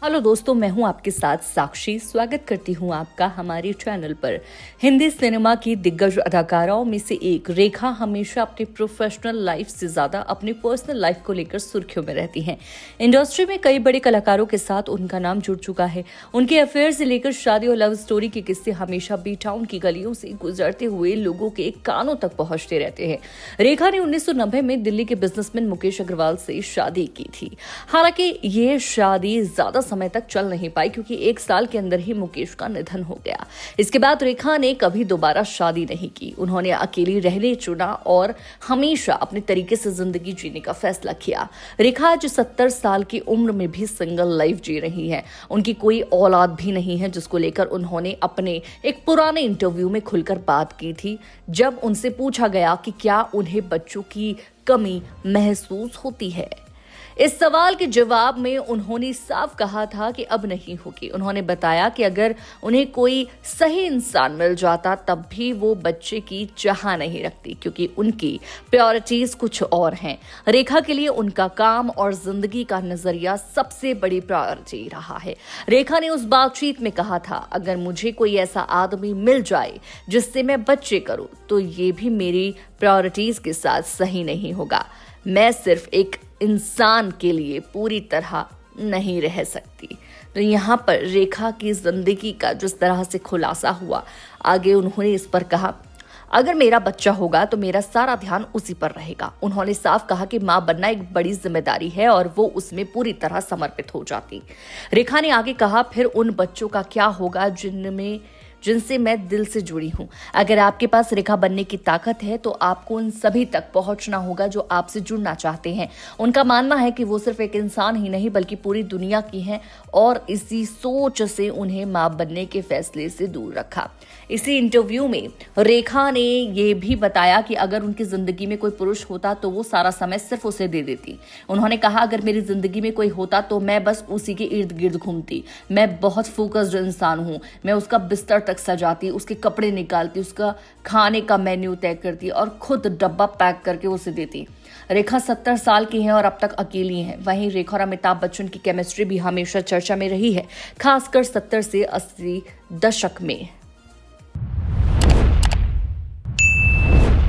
Hello दोस्तों, मैं हूं आपके साथ साक्षी। स्वागत करती हूं आपका हमारे चैनल पर। हिंदी सिनेमा की दिग्गज अदाकाराओं में से एक रेखा हमेशा अपनी प्रोफेशनल लाइफ से ज्यादा अपनी पर्सनल लाइफ को लेकर सुर्खियों में रहती हैं। इंडस्ट्री में कई बड़े कलाकारों के साथ उनका नाम जुड़ चुका है। उनके अफेयर से लेकर शादी और लव स्टोरी के किस्से हमेशा बी टाउन की गलियों से गुजरते हुए लोगों के कानों तक पहुंचते रहते हैं। रेखा ने 1990 में दिल्ली के बिजनेसमैन मुकेश अग्रवाल से शादी की थी। हालांकि ये शादी ज्यादा समय तक चल नहीं पाई क्योंकि 1 साल के अंदर ही मुकेश का निधन हो गया। इसके बाद रेखा ने कभी दोबारा शादी नहीं की। उन्होंने अकेली रहने चुना और हमेशा अपने तरीके से जिंदगी जीने का फैसला किया। रेखा आज 70 साल की उम्र में भी सिंगल लाइफ जी रही है। उनकी कोई औलाद भी नहीं है, जिसको लेकर उन्होंने अपने एक पुराने इंटरव्यू में खुलकर बात की थी। जब उनसे पूछा गया कि क्या उन्हें बच्चों की कमी महसूस होती है, इस सवाल के जवाब में उन्होंने साफ कहा था कि अब नहीं होगी। उन्होंने बताया कि अगर उन्हें कोई सही इंसान मिल जाता तब भी वो बच्चे की चाह नहीं रखती, क्योंकि उनकी प्रायोरिटीज कुछ और हैं। रेखा के लिए उनका काम और जिंदगी का नजरिया सबसे बड़ी प्रायोरिटी रहा है। रेखा ने उस बातचीत में कहा था, अगर मुझे कोई ऐसा आदमी मिल जाए जिससे मैं बच्चे करूं तो ये भी मेरी प्रायोरिटीज के साथ सही नहीं होगा। मैं सिर्फ एक इंसान के लिए पूरी तरह नहीं रह सकती। तो यहाँ पर रेखा की जिंदगी का जिस तरह से खुलासा हुआ, आगे उन्होंने इस पर कहा, अगर मेरा बच्चा होगा तो मेरा सारा ध्यान उसी पर रहेगा। उन्होंने साफ कहा कि मां बनना एक बड़ी जिम्मेदारी है और वो उसमें पूरी तरह समर्पित हो जाती। रेखा ने आगे कहा, फिर उन बच्चों का क्या होगा जिनसे मैं दिल से जुड़ी हूं। अगर आपके पास रेखा बनने की ताकत है तो आपको उन सभी तक पहुंचना होगा जो आपसे जुड़ना चाहते हैं। उनका मानना है कि वो सिर्फ एक इंसान ही नहीं बल्कि पूरी दुनिया की हैं और इसी सोच से उन्हें मां बनने के फैसले से दूर रखा। इसी इंटरव्यू में रेखा ने यह भी बताया कि अगर उनकी जिंदगी में कोई पुरुष होता तो वो सारा समय सिर्फ उसे दे देती। उन्होंने कहा, अगर मेरी जिंदगी में कोई होता तो मैं बस उसी के इर्द गिर्द घूमती। मैं बहुत फोकस्ड इंसान हूं। मैं उसका बिस्तर तक सजाती, उसके कपड़े निकालती, उसका खाने का मेन्यू तय करती और खुद डब्बा पैक करके उसे देती। रेखा 70 साल की हैं और अब तक अकेली हैं। वहीं रेखा और अमिताभ बच्चन की केमिस्ट्री भी हमेशा चर्चा में रही है, खासकर 70 से 80 दशक में।